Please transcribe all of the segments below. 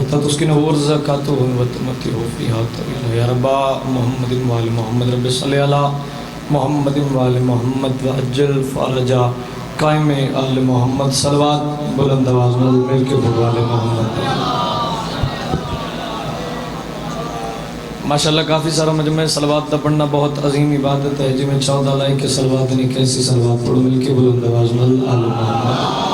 وتسكن زكاته وتمتعه فيها طويلا يا رب محمد وآل محمد رب صل على محمد وآل محمد وعجل فرجا قائم آل محمد صلوات بلند آواز میں مل کے پڑھو آل محمد. ماشاءاللہ کافی سارا مجمع صلوات دا پڑھنا بہت عظیم عبادت ہے جی میں 14 لائے کے صلوات نہیں کیسی صلوات پڑھو مل کے بلند آواز میں آل محمد.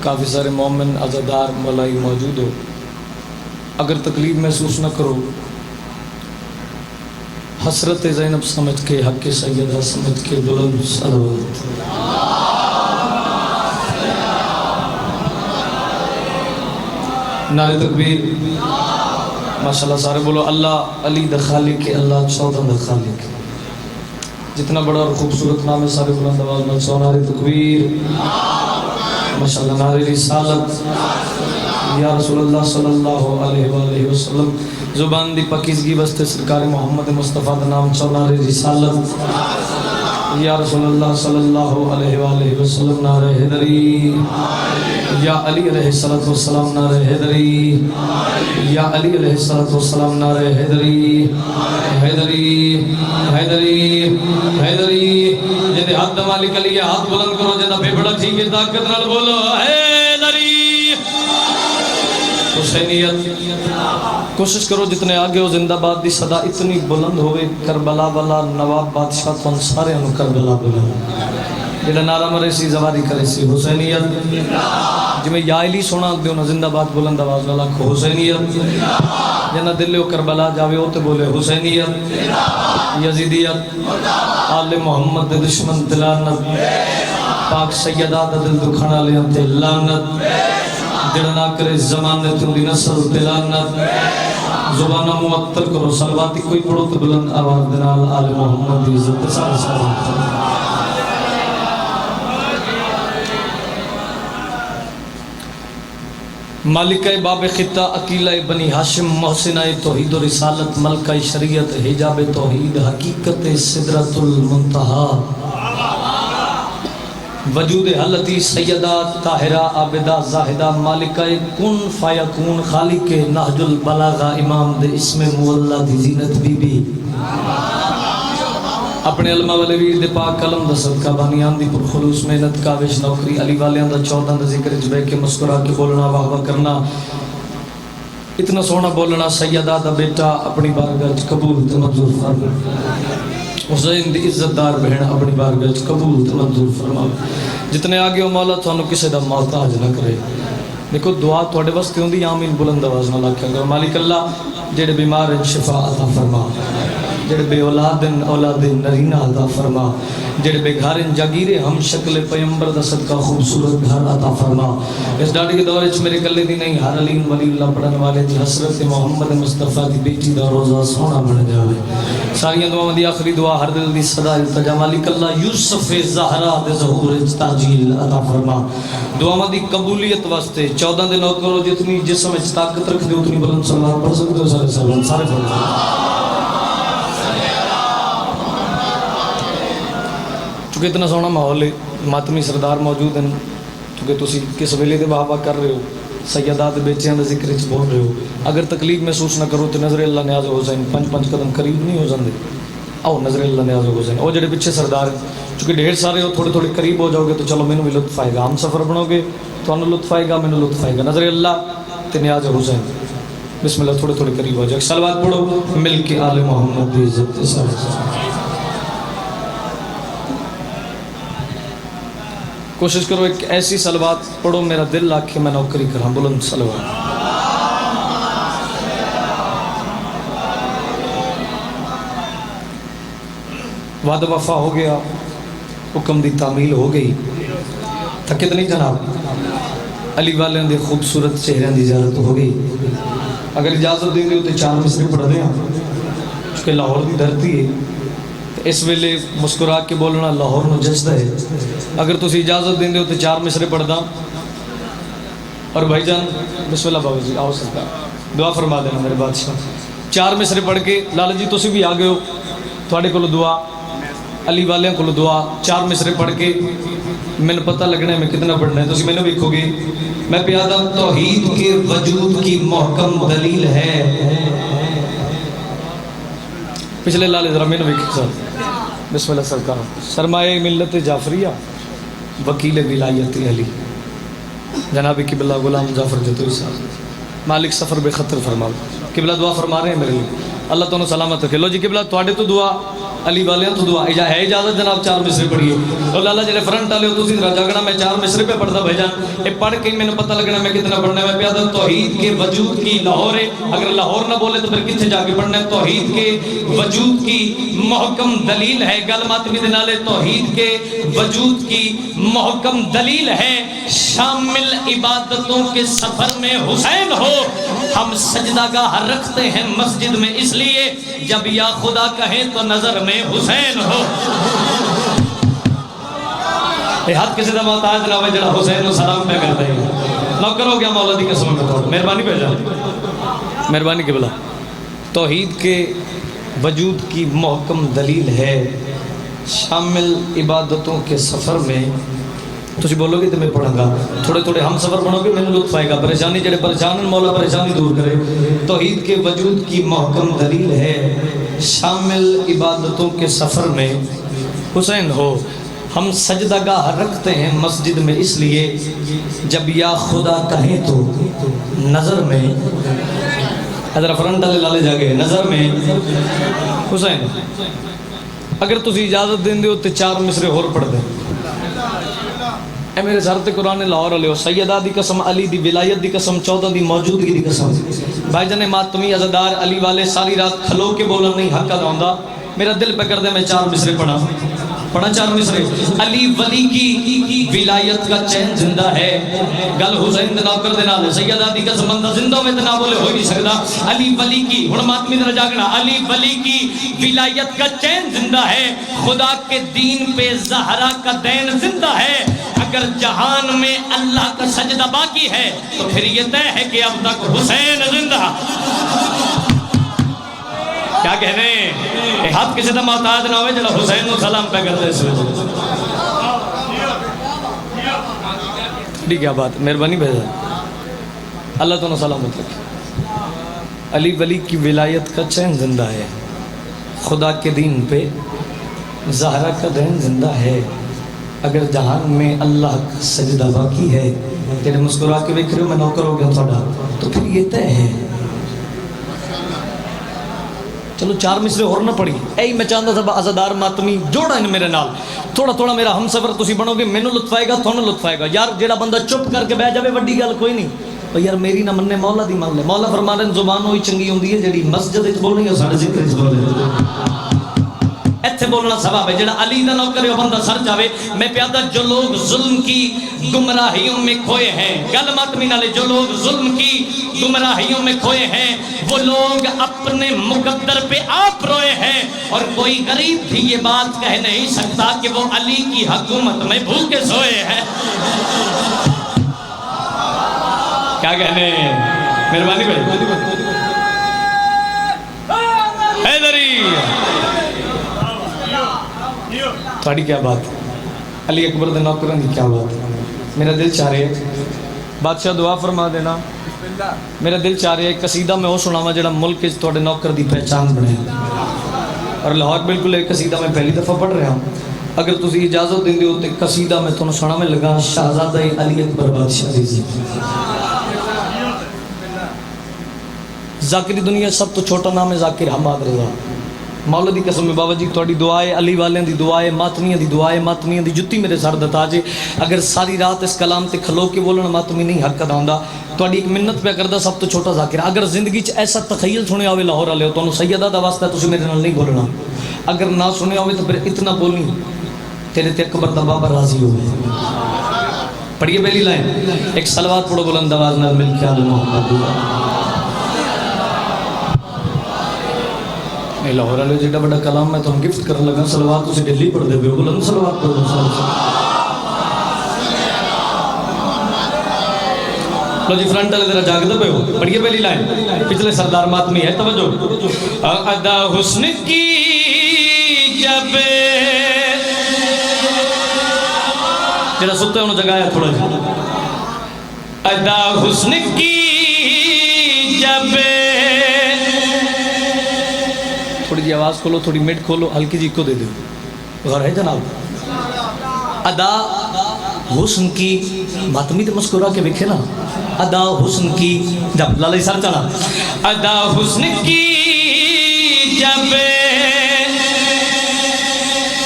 کافی سارے مومن عزادار ملائی موجود ہو، اگر تکلیف محسوس نہ کرو، حسرت زینب سمجھ کے حق سیدہ سمجھ کے بلند صلوات. نعرہ تکبیر. ماشاءاللہ سارے بولو اللہ علی دا خالق ہے، اللہ 14 دا خالق ہے. جتنا بڑا اور خوبصورت نام ہے سارے بلند آواز میں نعرہ تکبیر. ماشاءاللہ نعرہ رسالت یا رسول اللہ صلی اللہ علیہ وآلہ وسلم. زبان دی پاکیزگی واسطے سرکار محمد مصطفیٰ دا نام نعرہ رسالت یا رسول اللہ صلی اللہ علیہ وآلہ وسلم. نعرہ حیدری یا علی علیہ السلام نعرہ حیدری یا علی علیہ السلام نعرہ حیدری. حیدری حیدری حیدری. جنہیں ہاتھ مالک علی ہاتھ بلند کرو، جنہیں پھیپڑا ٹھیک ہے طاقت نال بولو حیدری. حسینیت کوشش کرو جتنے آگے ہو زندہ باد دی صدا اتنی بلند ہوئے کربلا والا نواب بادشاہ تو سارے ہم کربلا بلند جڑا نعرہ مرے سی زواری کرے سی حسینیت. جی میں یا علی سونا دیو نا زندہ باد بلند آواز والا کو حسینیت. جنہ دل ہو کربلا جاوے ہوتے بولے حسینیت. یزیدیت آل محمد دے دشمن دلانت پاک سیدہ دا دل دکھانا لے انتے لانت جڑا نہ کرے زمانے تم دی نسل دلانت. زبانہ معطر کرو صلواتی کوئی پڑھو تو بلند آواز دنال آل محمد دی عزت سارے صلوات. مالکہ باب خطہ عقیلہ بنی ہاشم محسنہ توحید و رسالت ملکہ شریعت حجاب توحید حقیقت صدرۃ المنتہا وجود حلتی سیدہ طاہرہ عابدہ زاہدہ مالکہ کن فیکون خالق نہج البلاغہ امام دے اسم مولا دی زینت بی بی. اپنے علماء والے ویر دے پاک کلم دا صدقہ بانیان دی پر خلوص محنت کاوش نوکری علی والیاں دا 14 دا ذکر جبے کے مسکرا کے بولنا واہ واہ کرنا اتنا سونا بولنا سیدہ دا بیٹا اپنی بارگاہ قبول تے منظور فرما. حسین دی عزت دار بہن اپنی بارگاہ قبول تے منظور فرما. جتنے آگے ہو مولا تھانو کسے دا محتاج نہ کرے. دیکھو دعا تواڈے واسطے ہوندی آمین بلند آواز نال آکھیا مالک اللہ جڑے بیمار ہیں شفا عطا فرما، جڑے بے اولاد نرینہ عطا فرما، جڑے بے گھارن جاگیرے ہم شکل پیمبر دا صدقہ خوبصورت گھر عطا فرما. اس ڈاڑی کے دورے میرے کلے دی نہیں ہر علیم ولی اللہ پڑھن والے دی حسرت محمد مصطفیٰ دی بیٹی دا روزہ سونا بن جاوے. ساری دعاؤں دی آخری دعا ہر دل دی صدا التجا مالک اللہ یوسف زہرا دے ظہور تاجیل عطا فرما. دعاؤں دی قبولیت واسطے 14 دن اور کرو جتنی جسم میں طاقت رکھ دے اتنی بلند صلوات پڑھ سکتے ہو سارے صلوات سارے پڑھ. چونکہ اتنا سونا ماحول ہے ماتمی سردار موجود ہیں چونکہ تسی کس ویلے دے واہ واہ کر رہے ہو سیدات بیٹیاں دے ذکر وچ بول رہے ہو. اگر تکلیف محسوس نہ کرو تو نظر اللہ نیاز حسین 5 قدم قریب نہیں ہو جاندے. آؤ نظر اللہ نیاز حسین او جڑے پیچھے سردار ہیں چونکہ ڈھیر سارے ہو تھوڑے تھوڑے قریب ہو جاؤ گے تو چلو مینوں بھی لطف آئے گا. ہم سفر بنو گے تو انہوں لطف آئے گا مینوں لطف آئے گا. نظر اللہ تے نیاز حسین بسم اللہ تھوڑے تھوڑے قریب ہو جاؤ. صلوات پڑھو مل کے آل محمد دی عزت سارے. کوشش کرو ایک ایسی صلوات پڑھو میرا دل آکھے میں نوکری کراں. بلند صلوات. وعدہ وفا ہو گیا، حکم دی تعمیل ہو گئی. تھکت نہیں جناب؟ علی والے دے خوبصورت چہرے دی زیارت ہو گئی. اگر اجازت دیں گے تو 4 مصرے پڑھ دیں چونکہ لاہور دی دھرتی ہے اس ویلے مسکرا کے بولنا لاہور نو جچدا ہے. اگر تسی اجازت دیں تو 4 مصرے پڑھ داں. اور بھائی جان بسم اللہ بابا جی آؤ سرکار دعا فرما دینا میرے بادشاہ. 4 مصرے پڑھ کے لالا جی تسی بھی آ گئے ہو تھوڑے کو دعا علی والوں کو دعا 4 مصرے پڑھ کے میں پتہ لگنا ہے میں کتنا پڑھنا ہے. تسی مینوں ویکھو گے میں پیادہ توحید کے وجود کی محکم دلیل ہے. پچھلے لالے ذرا مینوں ویکھو سر. بسم اللہ سرکار. سرمایہ ملت جعفریہ وکیل ولایت علی جناب قبلہ غلام جعفر جتوئی صاحب مالک سفر بے خطر فرماؤ. قبلہ دعا فرما رہے ہیں میرے لیے, اللہ تعالیٰ سلامت رکھے. لو جی قبلہ تواڈے تو دعا, علی والیاں تو دعا ہے اجازت جناب 4 مصرے پڑھیے. اور لالا جڑے فرنٹ والے ہو تسی ذرا جاگنا, میں 4 مصرے پہ پڑھدا بھائی جان. یہ پڑھ کے مینوں پتہ لگنا میں کتنا پڑھنا ہے. میں پیادہ توحید کے وجود کی لاہور ہے, اگر لاہور نہ بولے تو پھر کتنے جا کے پڑھنا ہے. توحید کے وجود کی محکم دلیل ہے. گل ماتمی دے نالے توحید کے وجود کی محکم دلیل ہے. شامل عبادتوں کے سفر میں حسین ہو. ہم سجدہ گاہ رکھتے ہیں مسجد میں اس لیے جب یا خدا کہیں تو نظر میں حسین ہو. یہ ہاتھ کسی دا محتاج نہ ہوئے جڑا حسین و سلام پہ کرتے ہیں. نوکر ہو گیا مولا دی قسم میں توڑ. مہربانی پہ جان, مہربانی قبلہ. توحید کے وجود کی محکم دلیل ہے. شامل عبادتوں کے سفر میں تسی بولو گے تو میں پڑھوں گا. تھوڑے تھوڑے ہم سفر بنو گے میں لطف آئے گا. پریشانی جڑے پریشان مولا پریشانی دور کرے. توحید کے وجود کی محکم دلیل ہے. شامل عبادتوں کے سفر میں حسین ہو. ہم سجدہ گاہ رکھتے ہیں مسجد میں اس لیے جب یا خدا کہیں تو نظر میں, حضرت فرنٹ والے لالے جاگے, نظر میں حسین. اگر تسی اجازت دیں ہو تو 4 مصرے اور پڑھ دیں. اے میرے سر تے قرآن لاہور والے ہو. سیدہ دی قسم, علی دی ولایت دی قسم, 14 دی موجودگی دی قسم. بھائی جان ماتمی عزادار علی والے ساری رات کھلو کے بولن نہیں حق ادا ہوندا. میرا دل پہ کر دے میں 4 مصرے پڑھا 4 مصرے. علی ولی کی ولایت کا چین زندہ ہے. گل حسین دے نوکر دے نال. سیدہ دی قسم بندہ زندہ میں نہ بولے ہو ہی نہیں سکدا. علی ولی کی ہن ماتمی ذرا جاگنا. علی ولی کی ولایت کا چین زندہ ہے. خدا کے دین پہ زہرا کا دین زندہ ہے. اگر جہان میں اللہ کا سجدہ باقی ہے تو پھر یہ طے ہے کہ اب تک حسین زندہ. کیا کہنے ہیں, ہاتھ کسی دا محتاج نہ ہوئے جڑا حسین و سلام پہ کرتے اس وجہ. کیا بات, مہربانی بھیجا. اللہ تعالیٰ سلامت رکھے. علی ولی کی ولایت کا چین زندہ ہے. خدا کے دین پہ زہرا کا دین زندہ ہے. اگر جہان میں اللہ کا سجدہ باقی ہے. تیرے مسکرا کے ویکھ رہے ہو میں نوکر ہو گیا تھوڑا, تو پھر یہ طے ہے. چلو 4 مصرے اور نہ پڑھی. اے میں چاہتا تھا عزادار ماتمی جوڑا ان میرے نال. تھوڑا تھوڑا میرا ہم سفر تسی بنو گے, مینوں لطف آئے گا, تھانوں لطف آئے گا. یار جیڑا بندہ چپ کر کے بیٹھ جاوے وڈی گل کوئی نہیں. اور یار میری نہ مننے مولا دی مان لے. مولا فرما رہے زبان ہوئی چنگی ہوندی ہے جیڑی مسجد وچ بولنی ہے ساڈے ذکر وچ بولے. ایتھے بولنا ثواب ہے. جڑا علی دا نوکر ہے وہ بندہ سر جاوے. میں پیادہ جو لوگ ظلم کی گمراہیوں میں کھوئے ہیں, گل ماتمی نالے, جو لوگ ظلم کی گمراہیوں میں کھوئے ہیں وہ لوگ اپنے مقدر پہ آپ روئے ہیں. اور کوئی غریب بھی یہ بات کہہ نہیں سکتا کہ وہ علی کی حکومت میں بھوکے سوئے ہیں. کیا کہنے ہیں, مہربانی بھائی. حیدری تھوڑی کیا بات, علی اکبر دے نوکران کی کیا بات. میرا دل چاہ رہے بادشاہ دعا فرما دینا. میرا دل چاہ رہے قصیدہ میں وہ سناواں جڑا ملک وچ تواڈے نوکر دی پہچان بنے. اور لاہور بالکل ایک قصیدہ میں پہلی دفعہ پڑھ رہا ہوں. اگر تسی اجازت دیندے ہو تے قصیدہ میں تانوں سناویں لگا شہزادہ علی اکبر بادشاہ دی. ذاکری دنیا سب تو چھوٹا نام ہے ذاکر حماد رضا. مولا دی قسم میں بابا جی تھوڑی دعائے, علی والوں دی دعائے, ماتمیاں دی دعائے, ماتمیاں دی جتی میرے سر دا تاج ہے. اگر ساری رات اس کلام تے کھلو کے بولنا ماتمی نہیں حق ادا ہوندا. تھوڑی ایک منت پہ کردا سب تو چھوٹا ذاکر. اگر زندگی چ ایسا تخیل سنے ہوے لاہور والے ہو تانوں سیدہ دا واسطہ تسی میرے نال نہیں بولنا. اگر نہ سنے ہوے تو پھر اتنا بولنی تیرے تے اکبر دا بابا راضی ہوئے. پڑھیے پہلی لائن, ایک صلوات پڑھو بلند آواز نال مل کے آل محمد. لاہور والے جیڑا بڑا کلام میں تم گفٹ کرنے لگا. صلوات اسے ڈیلی پڑھ دے پہ بلند صلوات پڑھ دو. لو جی فرنٹ والے ذرا جاگ دے پہ ہو. پڑھیے پہلی لائن, پچھلے سردار ماتمی ہے توجہ. ادا حسن کی جب جڑا ستے انہوں جگایا تھوڑا جا ادا حسن کی جب تھوڑی جی آواز کھولو تھوڑی مٹ کھولو ہلکی جی کو دے دو غور ہے جناب ادا حسن کی ماتمی تے مسکرا کے وکھے نا ادا حسن کی جب لالی سر چلا ادا حسن کی جب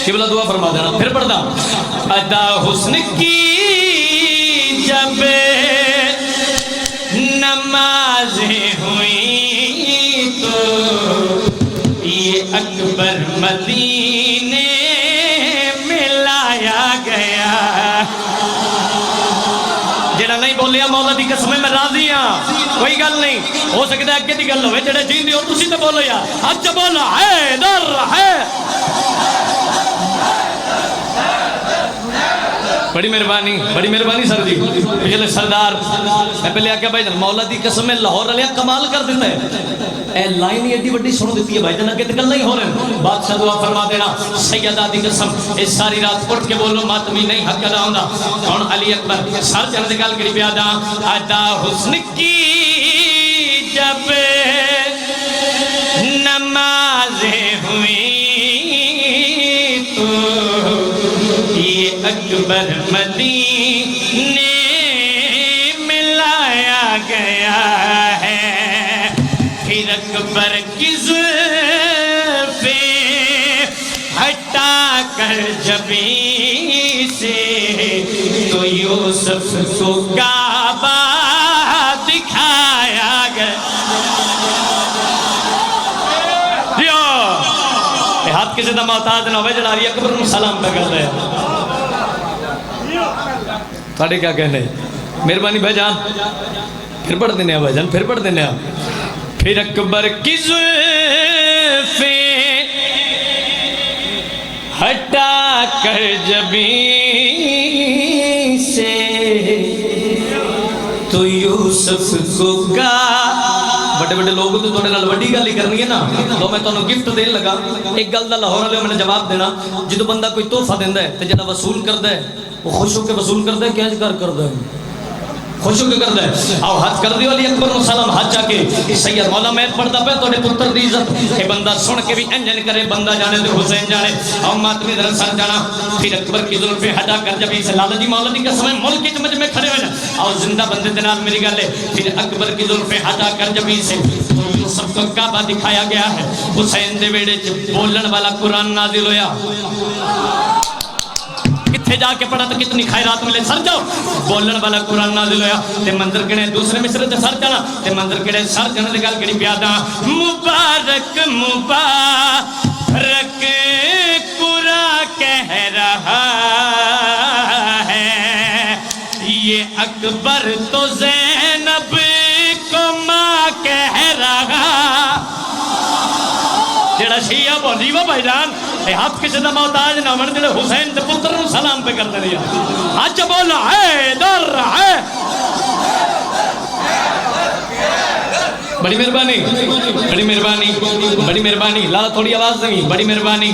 قبلہ دعا فرما دینا پھر پڑھتا ادا حسن کی جب نمازیں ہوئیں تو یہ اکبر مدینے میں لایا گیا جڑا نہیں بولیا مولا دی قسم میں راضی ہاں کوئی گل نہیں ہو سکتا ہے اگے دی گل ہوئے جڑے جیندے ہو تسی تے بولو یار اچھا بولا حیدر ہے بڑی مہربانی سر جی پچھلے سردار میں پہلے آکھیا بھائی جان مولا دی قسم میں لاہور علیہ کمال کر دیتا ہے اے لائن ہی ایڈی وڈی سن دیتی ہے بھائی جان اگے تے گل نہیں ہو رہے بادشاہ دعا فرما دینا سیدہ دی قسم اس ساری رات اٹھ کے بولو ماتمی نہیں حق ادا ہوندا ہن علی اکبر سر چڑھ دی گل کری پیا دا ادا حسن کی جب نمازیں ہوئیں تو یہ اکبر مدینے میں لایا گیا ہے پھر اکبر کی زلفیں ہٹا کر جبیں سے تو یوسف کو کعبہ دکھایا گیا ہاتھ کسی دا محتاج نہ ہوئے جڑا علی اکبر سلام پہ کر دے تھوڑے کیا کہنے مہربانی بھائی جان پھر پڑھ دینے ہیں بھائی جان پھر پڑھ دینے ہیں پھر اکبر کی زلفیں ہٹا کر جبیں سے تو یوسف کو بڑے بڑے لوگ تو تھوڑے نال وڈی گل ہی کرنی ہے نا تو میں تانوں گفٹ دین لگا ایک گل دا لاہور والے میں نے جواب دینا جدو بندہ کوئی تحفہ دیندا ہے تے جڑا وصول کردا ہے وہ خوش ہو کے وصول کردا ہے کیا کردا ہے خوش ہو کے کردا ہے آؤ ہاتھ کر دیو علی اکبر نو سلام ہاتھ جا کے سید مولا میں پڑھدا پیا تواڈے پتر دی عزت اے بندہ سن کے بھی انجن کرے بندہ جانے تے حسین جانے او ماتمی در سر جانا پھر اکبر کی زلفیں ہٹا کر جب اسے لالا جی مولا دی قسم ملک کے مجھ میں کھڑے ہوئے آؤ زندہ بندے دے نال میری گل ہے پھر اکبر کی زلفیں ہٹا کر جب اسے سب کو کعبہ دکھایا گیا ہے حسین دے بیڑے چ بولن والا قرآن نازل ہویا کتھے جا کے پڑھا تو کتنی خیرات ملے سر جاؤ بولن والا قرآن نازل ہویا تے منظر کنے دوسرے مصرے تے سر جانا تے منظر کنے سر جانا دے گل کڑی پیادا مبارک مبارک قرآن کہہ رہا ہے یہ اکبر تو زینب کو ماں کہہ رہا جڑا شیعہ بولی وہ بھائی جان اے ہاتھ کسی دا محتاج نہ من جڑے حسین دے پتر نو سلام پہ کر دے رہا آج بولا حیدر ہے بڑی مہربانی لالا تھوڑی آواز دیں بڑی مہربانی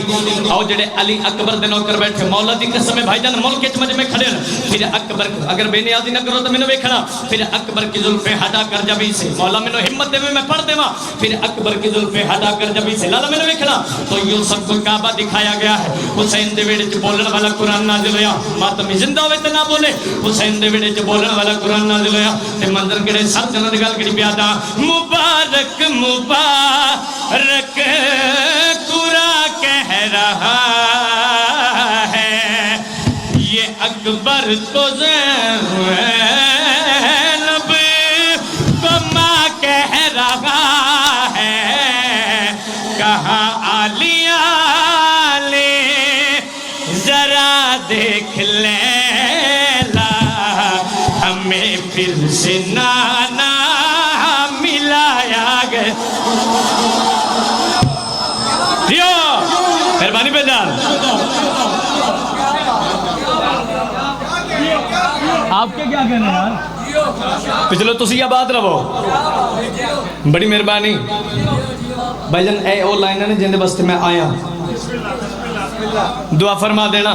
آؤ جڑے علی اکبر دے نوکر بیٹھے مولا دی قسم بھائی جان ملک کے مجھ میں کھڑے پھر اکبر اگر بے نیازی نہ کرو تو میں نے ویکھنا پھر اکبر کی زلفیں ہٹا کر جبھی سے مولا میں نے ہمت دے میں پڑھ دے پھر اکبر کی زلفیں ہٹا کر جبھی سے لالا میں نے ویکھنا تو یوسف کو کعبہ دکھایا گیا ہے حسین دے ویڑے چ بولن والا قرآن نازل ہویا ماتمی زندہ ہوئے تے نہ بولے حسین دے ویڑے چ بولن والا قرآن نازل ہویا تے منظر کڑے سر جنہ دی گل کڑی پیادا مبارک مبارک قرآن کہہ رہا ہے یہ اکبر تو زینب کو ماں کہہ رہا ہے کہاں عالیہ لے ذرا دیکھ لیلا ہمیں پھر سے نانا ملایا گیا مہربانی پہ جان آپ کے کیا کہنے ہیں یار پچھلے تسی یا بات رہو بڑی مہربانی بھائی جان اے او لائن ہے جن دے بستے میں آیا دعا فرما دینا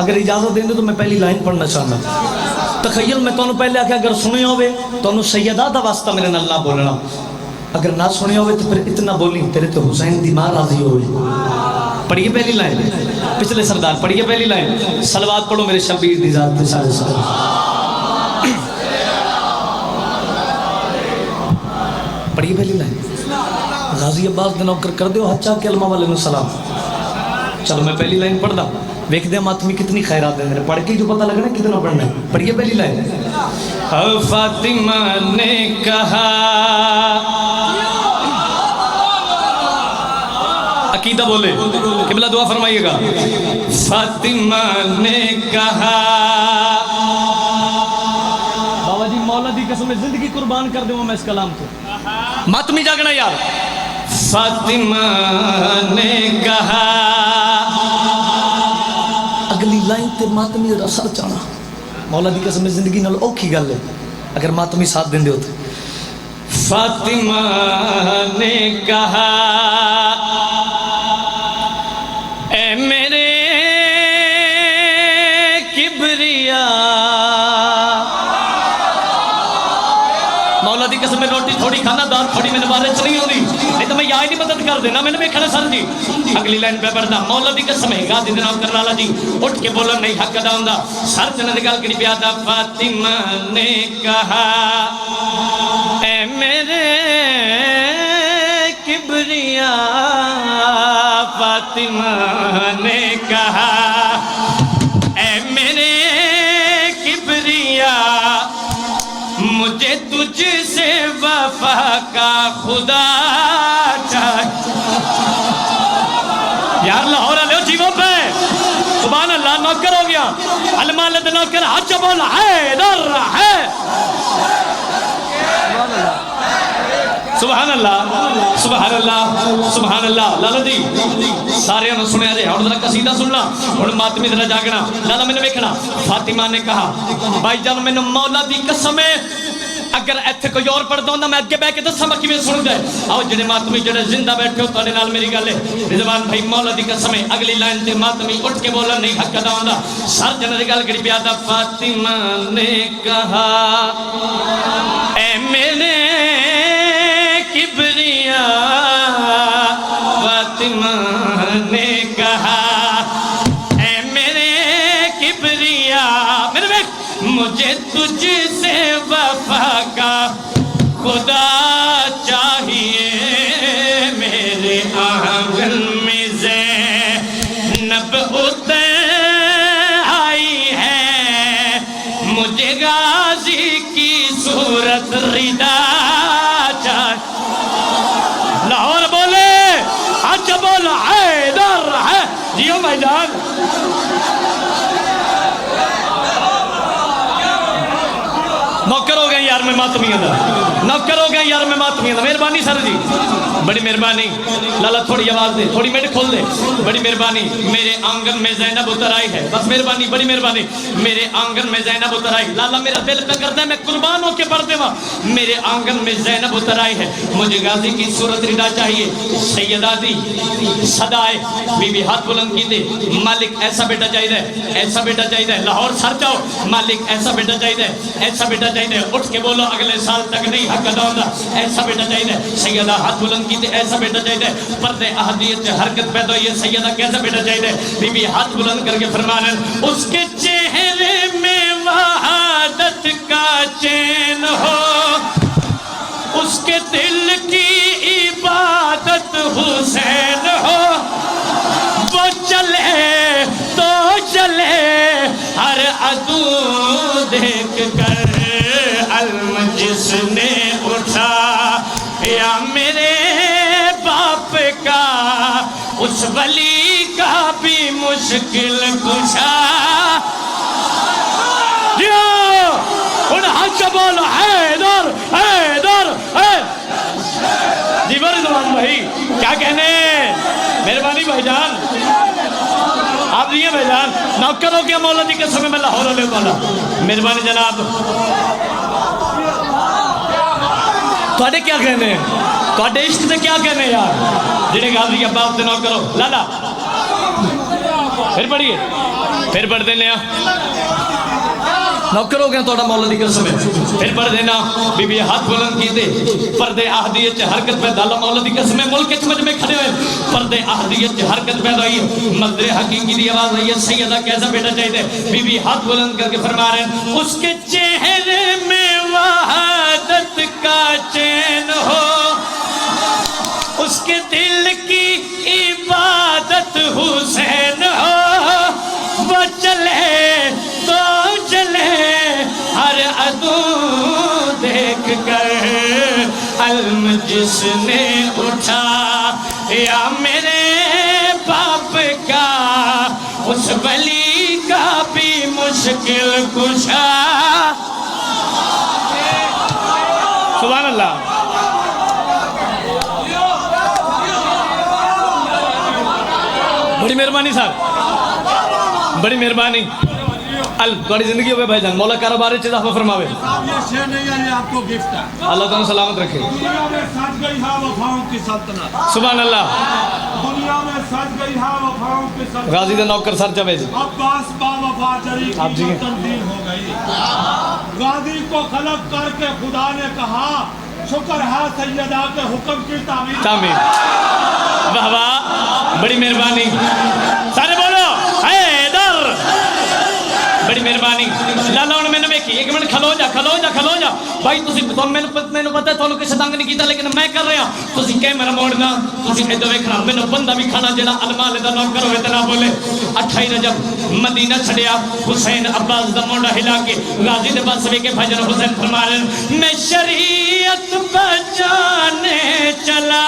اگر اجازت دیں تو میں پہلی لائن پڑھنا چاہنا. تخیل میں تو پہلے آکھا اگر سنے ہوئے تو سیدہ دا واسطہ میرے نال نہ بولنا, اگر نہ سنے ہوئے تو پھر اتنا بولی تیرے تو حسین دی ماں راضی ہوئی. پڑھیے پہلی لائن, پچھلے سردار پڑھیے پہلی لائن, صلوات پڑھو میرے شبیر دی ذات پہ سارے سارے. پڑھیے پہلی لائن. غازی عباس دے نوکر کر دیو ہچا کے علماء والے سلام. چلو میں پہلی لائن پڑھ دا, ویک دے ماتمی کتنی خیرات دے میرے, پڑھ کے جو پتہ لگنا کتنا پڑھنا ہے. پڑھیے پہلی لائن. فاطمہ نے کہا, عقیدہ بولے قبلہ دعا فرمائیے گا. فاطمہ نے کہا, بابا جی مولا دی قسم زندگی قربان کر دوں میں اس کلام کو, ماتمی جاگنا یار. فاطمہ نے کہا, اگلی لائن تے ماتمی دا سر چانا, مولا دی قسم زندگی نال اوکھی گل ہے اگر ماتمی ساتھ دیں دے ہوتے. فاطمہ نے کہا, اے میرے کبریا, مولا دی قسم میں روٹی تھوڑی کھانا دار تھوڑی میں نوارے چلی ہوں دی, نہیں تو میں یہاں ہی نہیں مدد کر دینا, میں نے بھی کھڑا سر جی. اگلی لائن پہ پڑھنا, مولا دی قسم ہے غازی دے نام کرنا جی, اٹھ کے بولا نہیں حق ادا ہوندا, سر چنہ دی گل کری پیا دا. فاطمہ نے کہا, اے میرے کبریا, فاطمہ نے کہا, اے میرے کبریا, مجھے تجھ سے وفا کا خدا چاہیے. یار لاہور والے جیووں پہ سبحان اللہ, نوکر ہو گیا المالد نوکر, حج بول حیدر ہے. سبحان اللہ سبحان اللہ سبحان اللہ. لالا جی سارے نے سنیا جے, اور ذرا قصیدہ سننا, اور ماتمی ذرا جاگنا. لالا میں نے دیکھنا, فاطمہ نے کہا, بھائی جان میں نے مولا دی قسم ہے اگر ایتھے کوئی اور پڑھ دوں میں اگے بیٹھ کے دساں میں کیویں سن دے. آؤ جڑے ماتمی جڑے زندہ بیٹھے ہو تواڈے نال میری گل ہے. رضوان بھائی مولا دی قسم ہے اگلی لائن تے ماتمی اٹھ کے بولا نہیں حق ادا ہوندا, سر جن دی گل کری پیا دا. فاطمہ نے کہا, اے میرے کبریا, فاطمہ نے کہا, اے میرے کبریا, میرے مجھے تجھ سے وفا کا خدا چاہیے. میرے آنگن میں زینب اتر آئی ہے, مجھے غازی کی صورت ردا چاہیے. لاہور بولے, اچھا بولا حیدر ہے. جیو بھائی جان, نوکر ہو گئے یار میں ماتمی دا, نوکر ہو گئے یار میں ماتمی دا. مہربانی سر جی, بڑی مہربانی. لالا تھوڑی آواز دے, تھوڑی میڈ کھول دے, بڑی مہربانی. میرے آنگن میں زینب اتر آئی ہے, بس مہربانی بڑی مہربانی. میرے آنگن میں زینب اتر آئی. لالا میرا دل پہ کرتا ہے میں قربان ہو کے پڑھ دے وہاں. میرے آنگن میں زینب اتر آئی ہے, مجھے غازی کی صورت ردا چاہیے. سیدہ دی صدائے بی بی ہاتھ بلند کی دے, مالک ایسا بیٹا چاہیے, ایسا بیٹا چاہیے. لاہور سر جاؤ, مالک ایسا بیٹا چاہیے, ایسا بیٹا چاہیے. اٹھ کے بولو اگلے سال تک نہیں حق ادا ہوندا, ایسا بیٹا چاہیے. سیدہ ہاتھ بلند کی دے, ایسا بیٹا چاہیے. پردے احادیث حرکت پیدا ہوئی ہے, سیدہ کیسا بیٹا چاہیے. بی بی ہاتھ بلند کر کے فرمانے, اس کے چہرے میں وحادت کا چین ہو, اس کے دل کی عبادت حسین ہو. وہ چلے تو چلے ہر عدو دیکھ کر علم جس نے اٹھا, یا میرے باپ کا اس ولی کا بھی مشکل کشا. ان حج بولو حیدر حیدر. جی بڑی زبان بھائی کیا کہنے, مہربانی بھائی جان, آپ دیئے بھائی جان. نوکر ہو گیا مولا دی قسم میں لاہور علیہ والا. مہربانی جناب, تھوڑے کیا کہنے ہیں, عشق سے کیا کہنے یار, جنہیں غازی عباس سے نوکر ہو. لالا پھر پڑھیے پھر پڑھ دینا نوکر ہو گیا توڑا مولا دی قسم ہے پھر پڑھ دینا بی بی ہاتھ بلند کیتے پردے احدیت حرکت پیدا اللہ مولا دی قسم ہے ملک چمج میں کھڑے ہوئے پردے احدیت حرکت پیدا ہوئی مدر حقیقی دی آواز آئی ہے سیدہ کیسا بیٹا چاہیے بی بی ہاتھ بلند کر کے فرما رہے ہیں اس کے چہرے میں وحدت کا چین ہو اس کے دل کی عبادت حسین ہو وہ چلے تو چلے ہر عدو دیکھ کر علم جس نے اٹھا یا میرے باپ کا اس ولی کا بھی مشکل کشا سبحان اللہ بڑی مہربانی صاحب بڑی مہربانی تھوڑی زندگی ہوئے بھائی جان مولا کاروبار چیز آپ فرماوے یہ شعر نہیں ہے یہ آپ کو گفٹ ہے اللہ تعالیٰ سلامت رکھے دنیا میں سج گئی ہے وفاؤں کی سلطنت سبحان اللہ دنیا میں سج گئی ہے وفاؤں کی سلطنت غازی دے نوکر سر جاوید عباس با وفا جری آپ جی کی تنظیم ہو گئی غازی کو خلق کر کے خدا نے کہا شکر ہے سیدہ کے حکم کی تعمیر واہ واہ بڑی مہربانی سارے بولو حیدر بڑی مہربانی لالا انہوں میں نے بیکی ایک منٹ کھلو جا بھائی میں نے پتا ہے تو کسی تنگ نہیں کیتا لیکن میں کر رہا تسی کیمرہ موڑنا تسی ایدو ویکھنا میں نے بندہ بھی کھانا جڑا المال دا نوکر ہوئے تے نہ بولے 28 رجب مدینہ چھڑیا حسین عباس دا مونڈا ہلا کے غازی دے پاس کے بھجن حسین فرما رہے میں شریعت بچانے چلا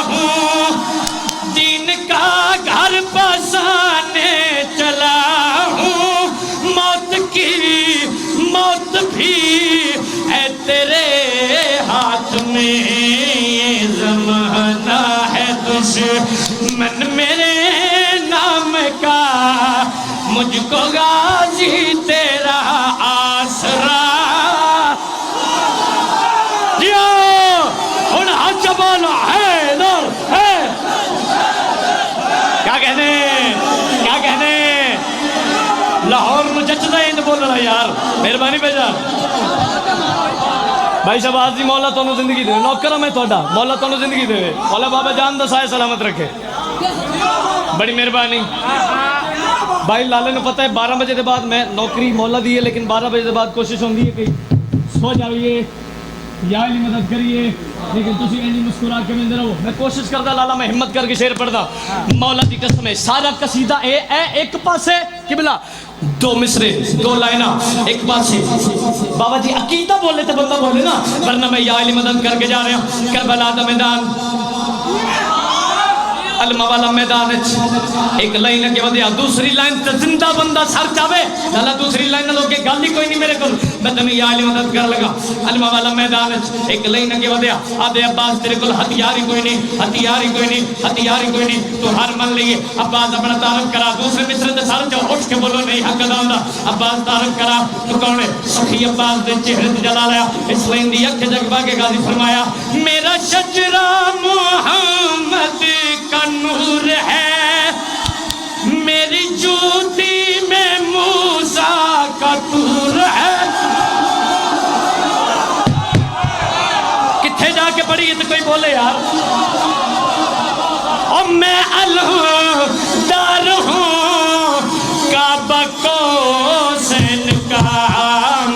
ہوں دین کا گھر بسانے چلا ہوں موت بھی ہے تیرے ہاتھ میں یہ زمانہ ہے دشمن میرے نام کا مجھ کو غازی تیرا آسرا جیو ان حج بولا ہے دور ہے کیا کہنے لاہور میں جچنا ہی بول رہا یار مہربانی پہ جا بھائی شہباز جی مولا تانوں زندگی دے نوکر میں تھوڑا مولا تانوں زندگی دے مولا بابا جان دا سائے سلامت رکھے بڑی مہربانی بھائی لالے نے پتہ ہے 12 بجے دے بعد میں نوکری مولا دی ہے لیکن 12 بجے دے بعد کوشش ہوندی ہے کہ سو جائیے یا علی مدد کریے لیکن تسی اینی مسکرا کے میں رہو میں کوشش کردا لالا میں ہمت کر کے شعر پڑھدا مولا دی قسم ہے سارا قصیدہ اے ایک پاسے قبلہ 2 مصرے 2 لائنہ ایک پاسے بابا جی عقیدہ بولے تے بندہ بولے نا ورنہ میں یا علی مدد کر کے جا رہا ہوں کربلا دا میدان علمہ والا میدان ایک لائن کے ودیا دوسری لائن تے زندہ بندہ سر چاہے لالا دوسری لائن لوگ کے گل ہی کوئی نہیں میرے کو میں تمہیں یا علی مدد کر لگا علمہ والا میدان ایک لائن کے ودیا آدھے عباس تیرے کو ہتھیار ہی کوئی نہیں تو ہر من لیے عباس اپنا تعارف کرا دوسرے مصرے تے سر چاہو اٹھ کے بولو نہیں حق ادا ہوندا عباس تعارف کرا تو کون ہے سخی عباس دے چہرے تے جلال آیا اس لائن دی اکھ جگبا کے غازی فرمایا میرا شجرہ محمد کا نور ہے میری جوتی میں موسیٰ کا طور ہے کتھے جا کے پڑھی تو کوئی بولے یار اور میں الہدار ہوں کعبہ کو سین کا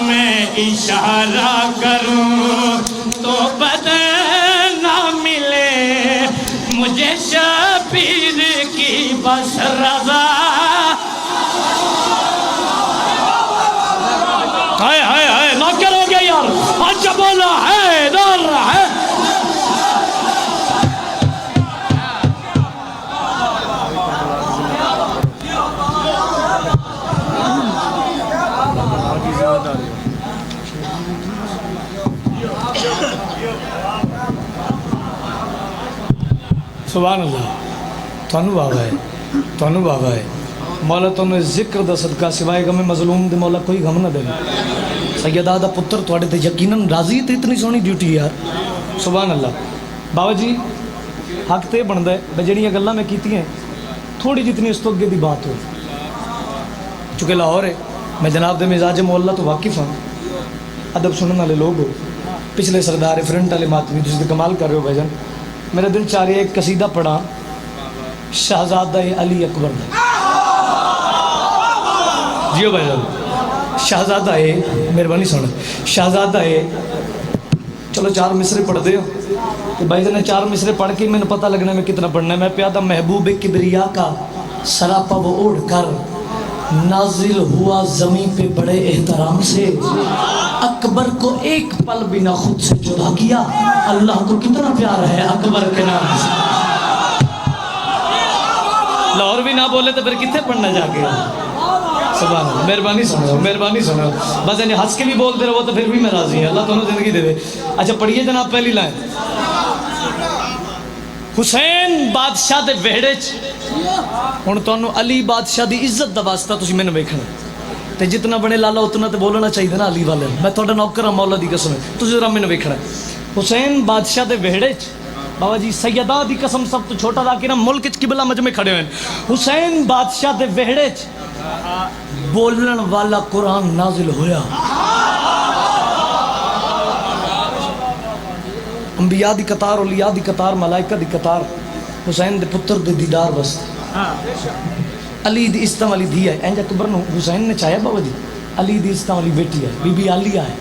میں اشارہ کروں تو بدن نہ ملے مجھے شبیر کی بس رضا ہائے نوکر ہو گیا یار اچھا بولا ہے دور ہے سبحان اللہ تانوں بابا ہے مولا تانوں ذکر دا صدقہ سوائے غم مظلوم دے مولا کوئی غم نہ دے سیدہ دا پتر تواڈے تے یقیناً راضی تے اتنی سونی ڈیوٹی یار سبحان اللہ بابا جی حق تے بندا ہے میں جڑیاں گلاں میں کیتیاں تھوڑی جتنی اس تو اگے دی بات ہو چونکہ لاہور ہے میں جناب دے مزاج مولا تو واقف ہوں ادب سننے والے لوگ ہو پچھلے سردار فرنٹ والے ماتمی تسی تے کمال کر رہے ہو بھائی جان میرا دل چاہ رہا ہے ایک قصیدہ پڑھا شہزادہ علی اکبر دا جیو بھائی جان شہزادہ ہے مہربانی سن شہزادہ ہے چلو 4 مصرے پڑھ دے ہو کہ بھائی جان نے 4 مصرے پڑھ کے میں نے پتہ لگنا میں کتنا پڑھنا ہے میں پیادہ محبوب کبریا کا سراپا وہ اوڑھ کر نازل ہوا زمین پہ بڑے احترام سے اکبر کو ایک پل بھی نہ خود سے جدا کیا اللہ کو کتنا پیار ہے اکبر کے نام سے لاہور بھی نہ بولے تو پھر کتنے پڑھنا جا کے سبحان اللہ مہربانی سنو بس انہیں ہنس کے بھی بولتے رہو تو پھر بھی میں راضی ہوں اللہ تمہیں زندگی دے دے اچھا پڑھیے جناب پہلی لائن حسین بادشاہ دے وہڑے ہن تانوں علی بادشاہ دی عزت دا واسطہ تسی مینوں ویکھنا تے جتنا بنے لالا اتنا تے بولنا چاہیے نا علی والے میں تہاڈا نوکر ہاں مولا دی قسم تسی ذرا مینوں ویکھنا حسین بادشاہ دے وہڑے بابا جی سیدہ دی قسم سب تو چھوٹا ذاکر ملک وچ قبلہ مجمع کھڑے ہوئے حسین بادشاہ دے وہڑے بولن والا قرآن نازل ہویا انبیاء دی قطار اولیاء دی قطار ملائکہ دی قطار حسین دے پتر دے دیدار بس علی دی عزت والی دھی ہے انج اکبر نو حسین نے چاہیا بابا جی علی دی عزت والی بیٹی ہے بی بی عالیہ ہے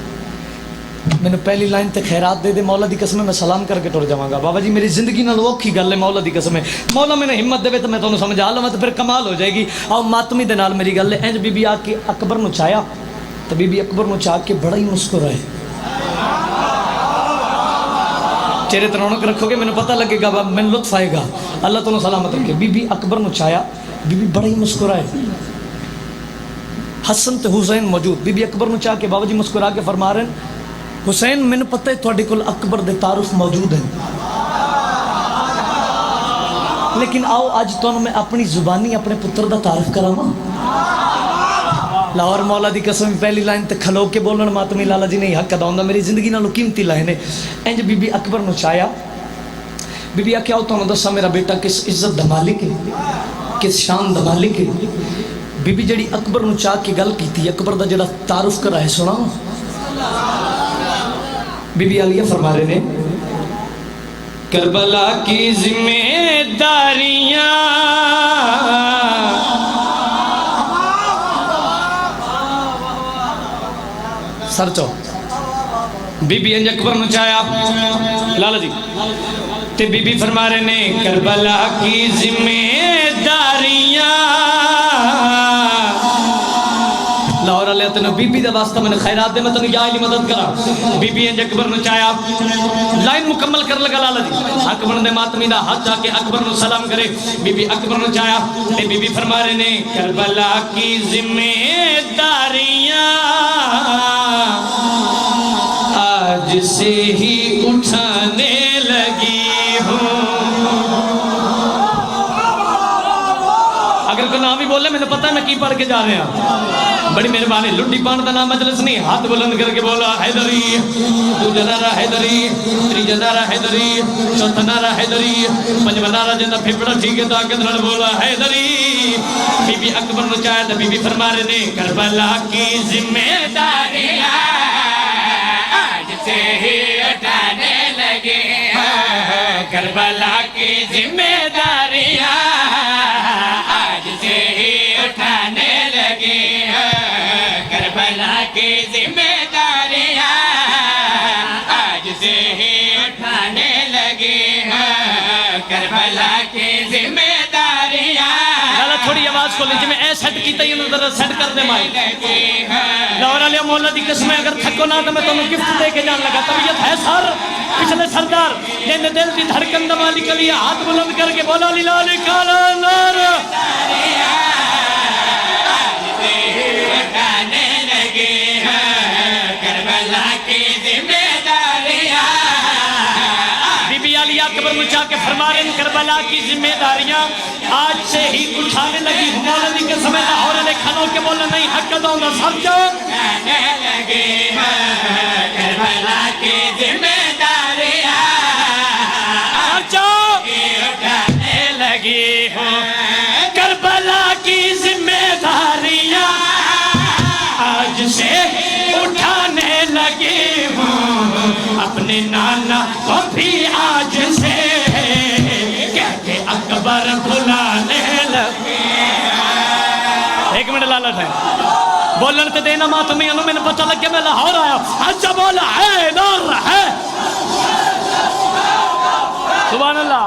میں نے پہلی لائن تے خیرات دے دے مولا دی قسم میں سلام کر کے ٹر جاواں گا بابا جی میری زندگی نال اوکھی گل ہے مولا دی قسم مولا میں نے ہمت دے تو میں تانوں سمجھا لواں تے پھر کمال ہو جائے گی آؤ ماتمی دے نال میری گل ہے انج بی بی آ کے اکبر نو چاہیا تے بی بی اکبر نو چاہ کے بڑا ہی مسکرائے چہرے تے رونق رکھو گے میں نے پتہ لگے گا میں لطف آئے گا اللہ تعالیٰ سلامت رکھے بی بی اکبر نو چاہیا بی بی بڑا ہی مسکرائے حسن تے حسین موجود بی بی اکبر نو چاہ کے بابا جی مسکرا کے فرما رہے ہیں حسین میں نے پتہ ہے تھوڑے کول اکبر دے تعارف موجود ہیں لیکن آؤ آج تو میں اپنی زبانی اپنے پتر دا تعارف کراواں لاہور مولا دی قسم پہلی لائن تے کھلو کے بولن ماتمی لالا جی نہیں حق ادا ہوندا میری زندگی نالوں قیمتی لائن ہے انج بی بی اکبر نو چاہیا بی بی آکھیا تو دسا میرا بیٹا کس عزت دا مالک ہے کس شان دا مالک ہے بی بی جڑی اکبر نو چاہ کے گل کیتی اکبر دا جڑا تعارف کرا ہے سنا بی بی عالیہ فرما رہے نے کربلا کی ذمہ داریاں سر چو بی بی انج اکبر نو چاہیا لالا جی تے بی بی فرما رہے نے کربلا کی ذمہ داریاں لاہور علیہ تنو بی بی دا واسطہ میں نے خیرات دے میں تنو یا علی مدد کرا بی بی انج اکبر نو چاہیا لائن مکمل کر لگا لالا جی اکبر دے ماتمی دا ہاتھ جا کے اکبر نو سلام کرے بی بی اکبر نو چاہیا تے بی بی فرما رہے نے کربلا کی ذمہ داریاں آج سے ہی اٹھانے لگی ہوں اگر کوئی نام ہی بولے میں نے پتہ ہے میں کی پڑھ کے جا رہے ہیں بڑی مہربانی لڈی پان دا نام مجلس نہیں ہاتھ بلند کر کے بولا حیدری دوجا نعرہ حیدری تیجا نعرہ حیدری چوتھا نعرہ حیدری پنجواں نعرہ جندا پھپڑا ٹھیک ہے تو آگے نال بولا حیدری بی بی اکبر نو چاہیا بی بی فرما رہے نے کربلا کی ذمہ داریاں آج سے ہی اٹھانے لگے کربلا کی ذمہ داریاں آج سے ہی اٹھانے لگے کربلا کی ذمہ داریاں آج سے ہی اٹھانے لگے کربلا کی ذمہ داریاں لالا تھوڑی آواز کو لیجئے میں اے سیٹ کی تھی انہوں ذرا سیٹ کر دے مائی لاہور علیہ مولا دی قسمیں اگر تھکو نہ تو میں تمہیں گفٹ دے کے جان لگا طبیعت ہے سر پچھلے سردار جن دل دی دھڑکن دمالی کے لیے ہاتھ بلند کر کے بولا لیلا لکالا نار بی بی علی اکبر مچا کے فرما رہے ہیں کربلا کی ذمہ داریاں آج سے ہی اٹھانے لگی مولا دی قسم ہے لاہور علیہ کھنوں کے بولنا نہیں حق ادا ہونا سب جو کربلا کی ذمہ داریاں اٹھانے لگی ہوں کربلا کی ذمہ داریاں نانا کو بھی آج سے کہہ کے اکبر بلانے لگے. ایک منٹ لالا ٹھائیں بولن تے دینا ماتمی انہوں میں نے پتہ لگ کے میں لاہور آیا. اچھا بولا حیدر ہے. سبحان اللہ.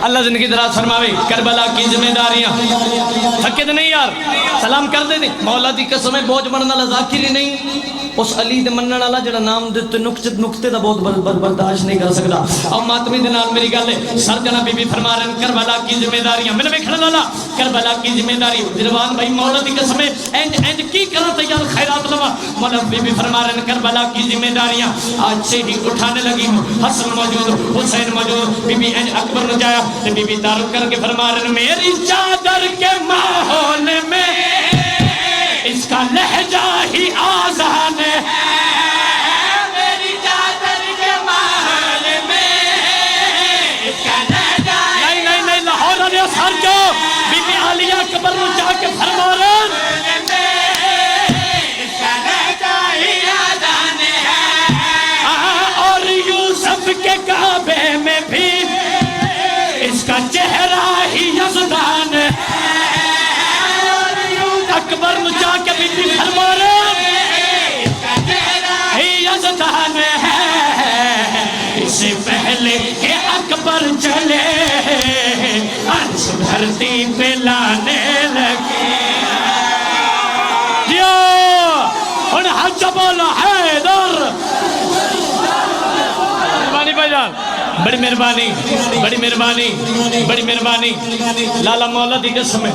اللہ زندگی دراز فرماوے. کربلا کی ذمہ داریاں تھکے دے نہیں یار سلام کر دے نہیں. مولا دی قسم ہے بوجھ بننا والا ذاکر ہی نہیں اس علی دے منن والا جڑا نام دے نقطے دا بہت برداشت نہیں کر سکتا. اور ماتمی دے نال میری گل ہے. سرجنا بی بی فرما رہے ہیں کربلا کی ذمہ داریاں میں نے ویکھن والا کربلا کی ذمہ داری دلوان بھائی مولا دی قسم ہے اینج کی کرا تیار خیرات لوا. مولا بی بی فرما رہے ہیں کربلا کی ذمہ داریاں آج سے ہی اٹھانے لگی ہوں. حسن موجود حسین موجود. بی بی اینج اکبر نے جایا تے بی بی تعارف کر کے فرما رہے ہیں میری چادر کے ماحول میں اس کا لہجہ ہی آزان ہے. میری چادر کے ماحول میں اس کا لہجہ نہیں لاہور والے سر جو بی بی عالیہ اکبر نے جا کے فرما رہے ہیں اس کا لہجہ ہی آزان ہے. اور یوسف کے کعبے میں بھی اس کا چہرہ ہی یزدان ہے. اکبر نے جا کے بی بی فرما رہے اس کا چہرہ ہی یزدان ہے. اس سے پہلے کہ اکبر چلے عرش دھرتی پہ لانے لگے. جو ان حج بولا حیدر. مہربانی بھائی جان بڑی مہربانی بڑی مہربانی بڑی مہربانی. لالا مولا دی قسم ہے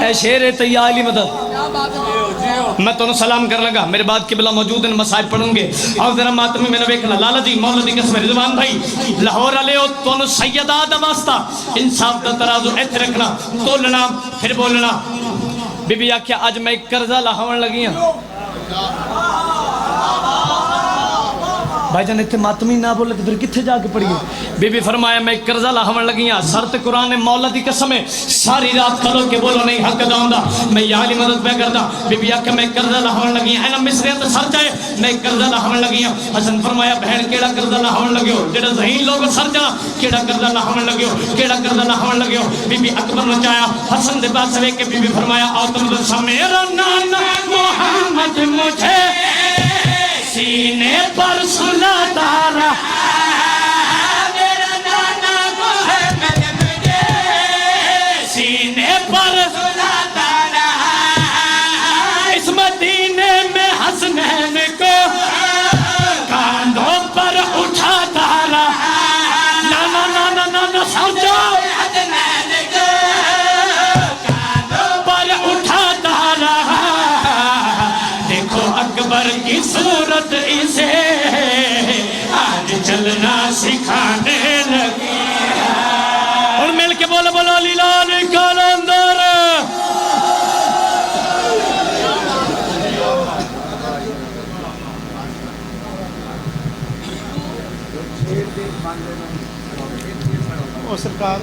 اے شیر تیا علی مدد. میں تو سلام کر لگا میرے بعد قبلہ موجود ہیں مسائب پڑھوں گے. اور ذرا ماتمی میں نے ویکھنا لالا جی مولا دی قسم رضوان بھائی لاہور والے ہو تو سیدہ دا واسطہ انصاف دا ترازو ایتھے رکھنا تولنا پھر بولنا. بی بی آکھیا آج میں ایک قرضہ لاہون لگی ہوں. بھائی جان اتنے ماتمی نہ بولے تو پھر کتھے جا کے پڑھیے. بی بی فرمایا میں قرضہ لاہون لگی ہاں. سر تے قرآن مولا دی قسم ہے ساری رات کھلو کے بولو نہیں حق ادا ہوندا میں یا علی مدد پہ کردا. بی بی آکھے میں قرضہ لاہون لگی ہاں. اینا مصریاں تے سر جائے میں قرضہ لاہون لگی ہاں. حسن فرمایا بہن کیڑا قرضہ لاہون لگے ہو جڑا ذہین لوگ سر جا کیڑا قرضہ لاہون لگے ہو کیڑا قرضہ لاہون لگے ہو. بی بی اکبر نے چاہیا حسن دے پاس ویکھ کے بی بی فرمایا آؤ تم دسا میرا نانا محمد مجھے سینے پر سلاتا رہا. میرا نانا محمد مجھے سینے پر سلاتا رہا. اس مدینے میں حسنین کو کاندھوں پر اٹھاتا رہا. نانا نانا نانا سمجھو حسنین کو کاندھوں پر اٹھاتا رہا. دیکھو اکبر کی صورت اسے آج چلنا سکھانے لگی. اور مل کے بولو بولو علی لال کلندر. او سرکار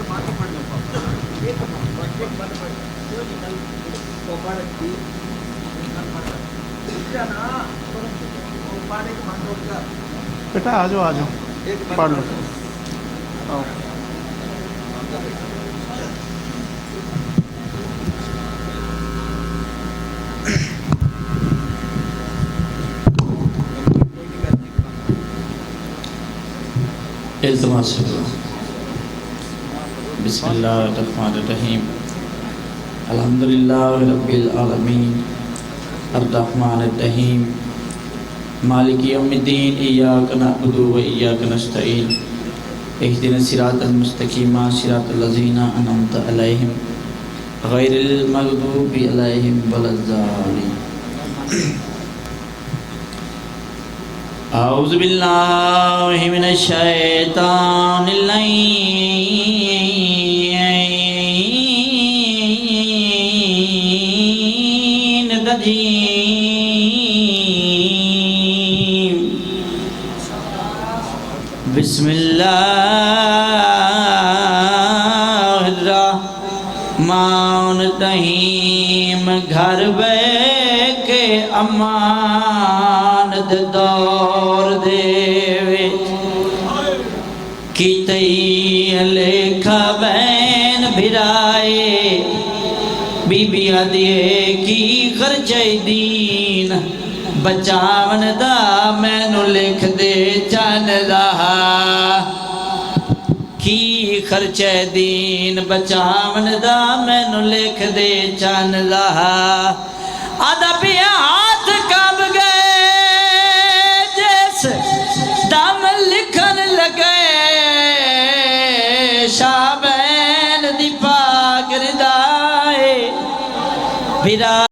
بیٹا آ جاؤ پڑھ لو. التماس بسم اللہ الرحمن الرحیم. الحمدللہ رب العالمین الرحمن الرحیم مالک یوم الدین ایاک نعبد و ایاک نستعین اهدنا الصراط المستقیم صراط الذین انعمت علیہم غیر المغضوب علیہم ولا الضالین. اعوذ باللہ من الشیطان اللعین الرجیم. بسم اللہ الرحمن الرحیم. گھر بے کے امان بعد دور دے کی تئی لکھا بین بھرائے بی بی آدھیے کی خرچہ دین بچاون دا مینو لکھ دے چان دا کی خرچہ دین بچاون دا مینو لکھ دے چان دا آدھا پیا ہاتھ کب گئے جیس دم لکھن لگے شابین دی پاک ردائے